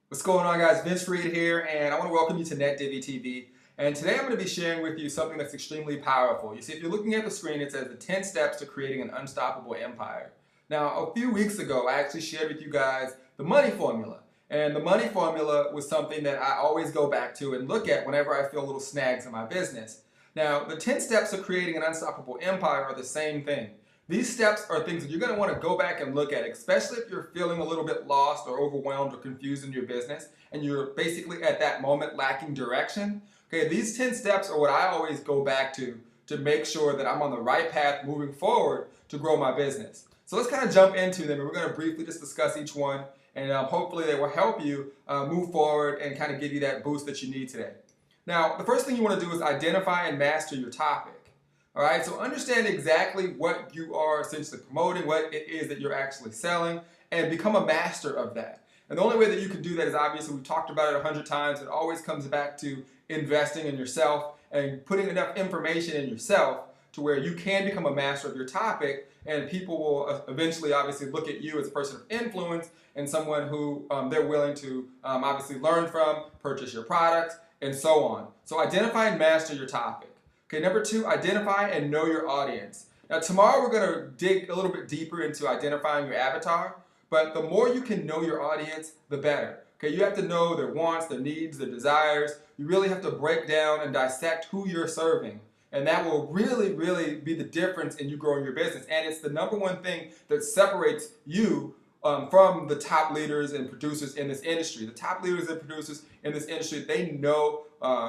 What's going on, guys? Vince Reed here, and I want to welcome you to NetDivvy TV. And today I'm going to be sharing with you something that's extremely powerful. You see, if you're looking at the screen, it says the 10 steps to creating an unstoppable empire. Now, a few weeks ago, I actually shared with you guys the money formula. And the money formula was something that I always go back to and look at whenever I feel little snags in my business. Now, the 10 steps of creating an unstoppable empire are the same thing. These steps are things that you're going to want to go back and look at, especially if you're feeling a little bit lost or overwhelmed or confused in your business and you're basically at that moment lacking direction. Okay, these 10 steps are what I always go back to make sure that I'm on the right path moving forward to grow my business. So let's kind of jump into them, and we're going to briefly just discuss each one, and hopefully they will help you move forward and kind of give you that boost that you need today. Now, the first thing you want to do is identify and master your topic. All right, so understand exactly what you are essentially promoting, what it is that you're actually selling, and become a master of that. And the only way that you can do that is, obviously, we've talked about it 100 times. It always comes back to investing in yourself and putting enough information in yourself to where you can become a master of your topic, and people will eventually obviously look at you as a person of influence and someone who they're willing to obviously learn from, purchase your products, and so on. So identify and master your topic. Okay, number 2, identify and know your audience. Now, tomorrow we're going to dig a little bit deeper into identifying your avatar, but the more you can know your audience, the better. Okay, you have to know their wants, their needs, their desires. You really have to break down and dissect who you're serving. And that will really, really be the difference in you growing your business. And it's the number one thing that separates you from the top leaders and producers in this industry. The top leaders and producers in this industry, they know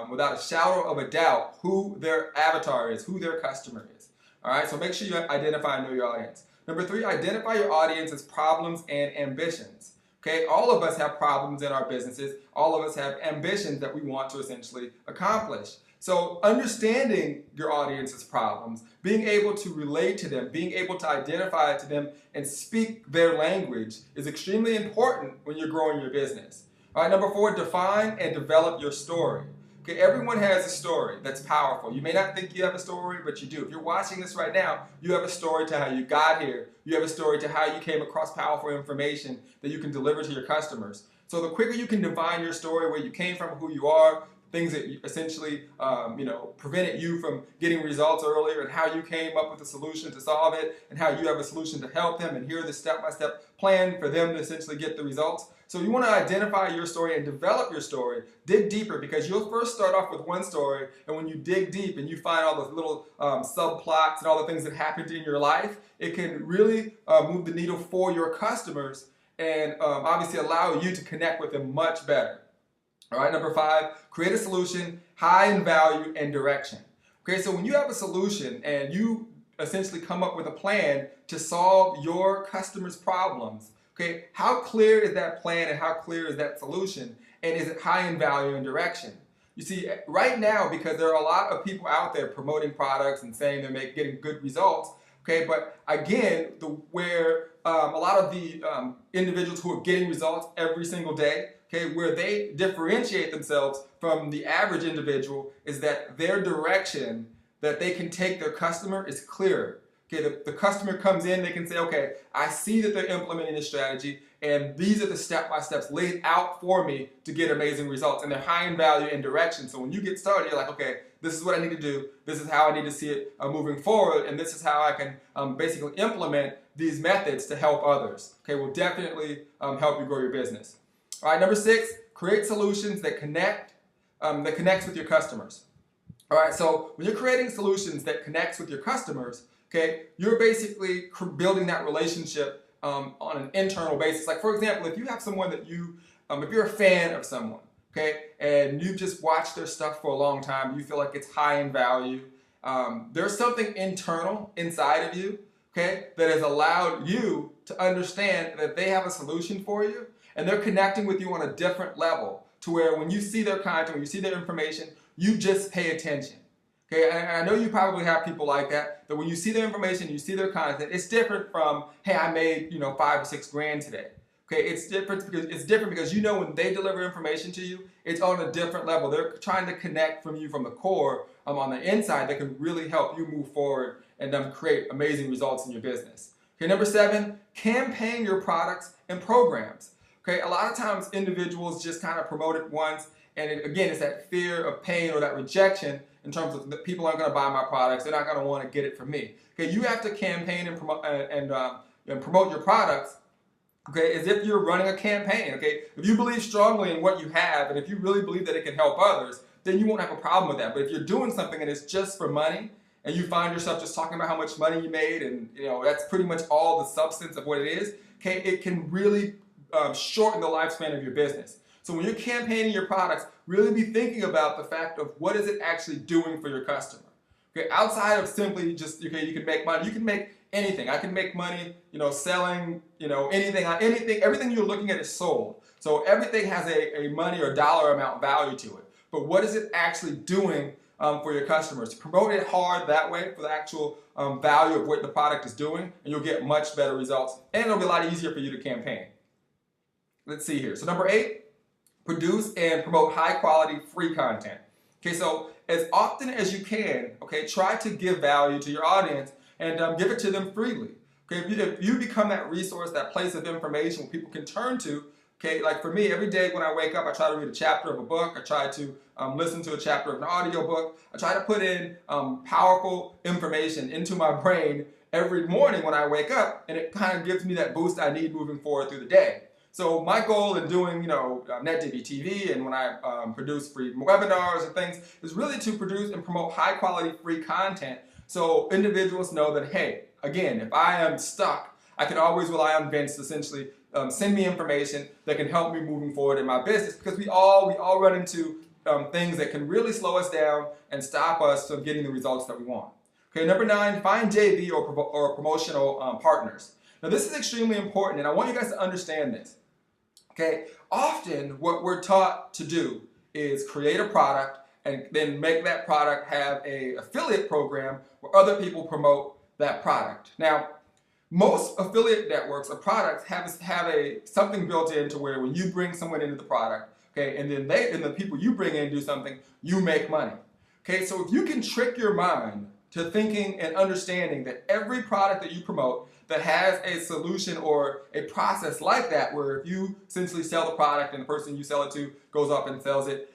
without a shadow of a doubt who their avatar is, who their customer is. All right, so make sure you identify and know your audience. Number 3, identify your audience's problems and ambitions. Okay, all of us have problems in our businesses. All of us have ambitions that we want to essentially accomplish. So understanding your audience's problems, being able to relate to them, being able to identify to them and speak their language is extremely important when you're growing your business. All right, number 4, define and develop your story. Okay, everyone has a story that's powerful. You may not think you have a story, but you do. If you're watching this right now, you have a story to how you got here. You have a story to how you came across powerful information that you can deliver to your customers. So the quicker you can define your story, where you came from, who you are, things that essentially prevented you from getting results earlier, and how you came up with a solution to solve it, and how you have a solution to help them, and here the step-by-step plan for them to essentially get the results. So you want to identify your story and develop your story. Dig deeper, because you'll first start off with one story, and when you dig deep and you find all those little subplots and all the things that happened in your life, it can really move the needle for your customers and obviously allow you to connect with them much better. All right, number 5, create a solution high in value and direction. Okay, so when you have a solution and you essentially come up with a plan to solve your customers' problems, okay, how clear is that plan and how clear is that solution, and is it high in value and direction? You see, right now, because there are a lot of people out there promoting products and saying they're getting good results, okay, but again, where a lot of the individuals who are getting results every single day, okay, where they differentiate themselves from the average individual is that their direction that they can take their customer is clear. Okay, the customer comes in, they can say, okay, I see that they're implementing this strategy, and these are the step-by-steps laid out for me to get amazing results, and they're high in value and direction. So when you get started, you're like, okay, this is what I need to do, this is how I need to see it moving forward, and this is how I can basically implement these methods to help others. Okay, will definitely help you grow your business. All right, number 6, create solutions that connects with your customers. All right, so when you're creating solutions that connects with your customers, okay, you're basically building that relationship on an internal basis. Like, for example, if you have someone that if you're a fan of someone, okay, and you've just watched their stuff for a long time, you feel like it's high in value, there's something internal inside of you, okay, that has allowed you to understand that they have a solution for you, and they're connecting with you on a different level, to where when you see their content, when you see their information, you just pay attention. Okay, and I know you probably have people like that when you see their information, you see their content, it's different from, hey, I made 5 or 6 grand today. Okay, it's different because you know when they deliver information to you, it's on a different level. They're trying to connect from you from the core on the inside that can really help you move forward and create amazing results in your business. Okay, number 7, campaign your products and programs. Okay, a lot of times individuals just kind of promote it once, and again, it's that fear of pain or that rejection in terms of that people aren't going to buy my products, they're not going to want to get it from me. Okay, you have to campaign and promote your products. Okay, as if you're running a campaign. Okay, if you believe strongly in what you have, and if you really believe that it can help others, then you won't have a problem with that. But if you're doing something and it's just for money, and you find yourself just talking about how much money you made, and that's pretty much all the substance of what it is. Okay, it can really shorten the lifespan of your business. So when you're campaigning your products, really be thinking about the fact of what is it actually doing for your customer. Okay, outside of simply just you can make money, you can make anything. I can make money, selling, anything, everything you're looking at is sold. So everything has a money or dollar amount value to it. But what is it actually doing for your customers? Promote it hard that way for the actual value of what the product is doing, and you'll get much better results, and it'll be a lot easier for you to campaign. Let's see here. So number 8, produce and promote high quality free content. Okay, so as often as you can, okay, try to give value to your audience and give it to them freely. Okay, if you become that resource, that place of information where people can turn to. Okay, like for me, every day when I wake up, I try to read a chapter of a book. I try to listen to a chapter of an audio book. I try to put in powerful information into my brain every morning when I wake up, and it kind of gives me that boost I need moving forward through the day. So my goal in doing, NetDivvy TV, and when I produce free webinars and things, is really to produce and promote high quality free content so individuals know that, hey, again, if I am stuck, I can always rely on Vince to essentially send me information that can help me moving forward in my business, because we all run into things that can really slow us down and stop us from getting the results that we want. Okay, number 9, find JV or promotional partners. Now this is extremely important, and I want you guys to understand this. Okay, often what we're taught to do is create a product and then make that product have an affiliate program where other people promote that product. Now, most affiliate networks or products have something built in to where when you bring someone into the product, okay, and then the people you bring in do something, you make money. Okay, so if you can trick your mind to thinking and understanding that every product that you promote that has a solution or a process like that, where if you essentially sell the product and the person you sell it to goes up and sells it,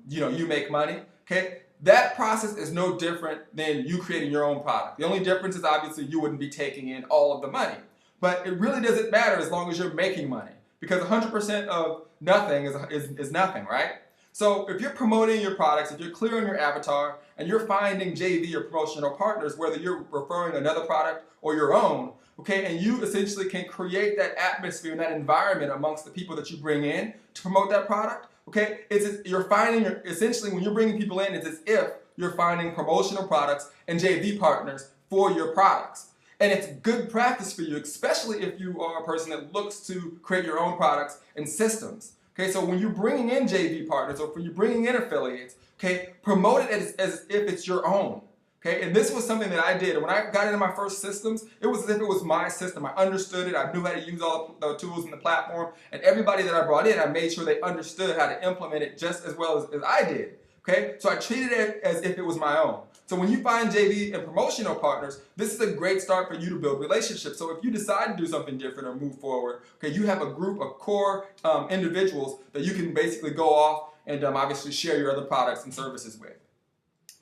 you make money. Okay, that process is no different than you creating your own product. The only difference is obviously you wouldn't be taking in all of the money, but it really doesn't matter as long as you're making money, because 100% of nothing is nothing, right? So if you're promoting your products, if you're clear on your avatar, and you're finding JV or promotional partners, whether you're referring another product or your own, okay, and you essentially can create that atmosphere and that environment amongst the people that you bring in to promote that product, okay, essentially when you're bringing people in, it's as if you're finding promotional products and JV partners for your products. And it's good practice for you, especially if you are a person that looks to create your own products and systems. Okay, so when you're bringing in JV partners or when you're bringing in affiliates, okay, promote it as if it's your own. Okay, and this was something that I did. And when I got into my first systems, it was as if it was my system. I understood it. I knew how to use all the tools in the platform. And everybody that I brought in, I made sure they understood how to implement it just as well as I did. Okay, so I treated it as if it was my own. So when you find JV and promotional partners, this is a great start for you to build relationships. So if you decide to do something different or move forward, okay, you have a group of core individuals that you can basically go off and obviously share your other products and services with.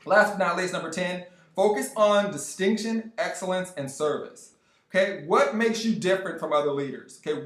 Last but not least, number 10, focus on distinction, excellence, and service. Okay, what makes you different from other leaders? Okay,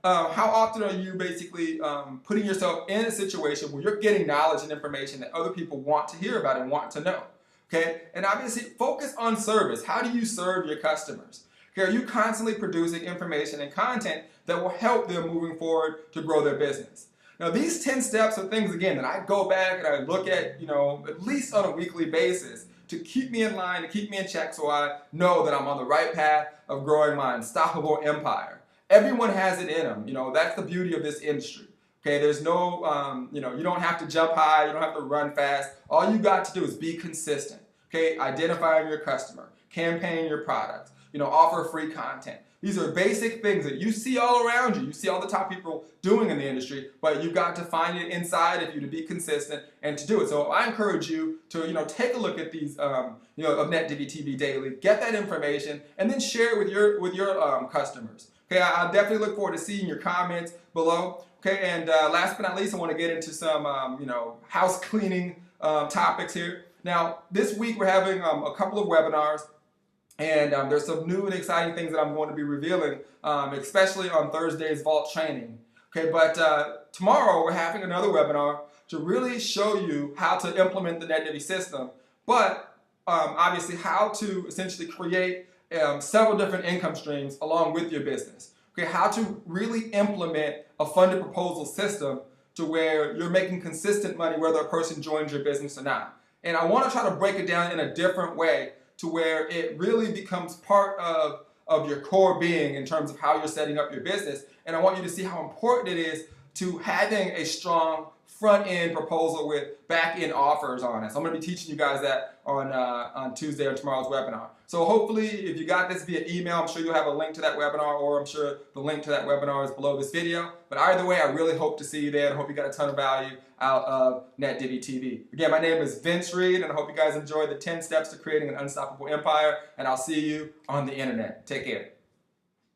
how often are you basically putting yourself in a situation where you're getting knowledge and information that other people want to hear about and want to know? Okay, and obviously focus on service. How do you serve your customers? Okay, are you constantly producing information and content that will help them moving forward to grow their business? Now these 10 steps are things, again, that I go back and I look at, at least on a weekly basis to keep me in line, to keep me in check, so I know that I'm on the right path of growing my unstoppable empire. Everyone has it in them. That's the beauty of this industry. Okay, there's no, you don't have to jump high, you don't have to run fast. All you got to do is be consistent. Okay, identifying your customer, campaign your products, offer free content. These are basic things that you see all around you. You see all the top people doing in the industry, but you've got to find it inside of you to be consistent and to do it. So I encourage you to, take a look at these, of NetDivvy TV Daily, get that information, and then share it with your customers. Okay, I definitely look forward to seeing your comments below. Okay, and last but not least, I want to get into some house cleaning topics here. Now, this week we're having a couple of webinars. And there's some new and exciting things that I'm going to be revealing, especially on Thursday's Vault training. Okay, but tomorrow we're having another webinar to really show you how to implement the NetDivvy system, but obviously how to essentially create several different income streams along with your business. Okay, how to really implement a funded proposal system to where you're making consistent money whether a person joins your business or not. And I want to try to break it down in a different way to where it really becomes part of your core being in terms of how you're setting up your business. And I want you to see how important it is to having a strong front-end proposal with back-end offers on it. So I'm going to be teaching you guys that on Tuesday or tomorrow's webinar. So hopefully, if you got this via email, I'm sure you'll have a link to that webinar, or I'm sure the link to that webinar is below this video. But either way, I really hope to see you there and hope you got a ton of value out of NetDivvy TV. Again, my name is Vince Reed, and I hope you guys enjoyed the 10 steps to creating an unstoppable empire, and I'll see you on the internet. Take care.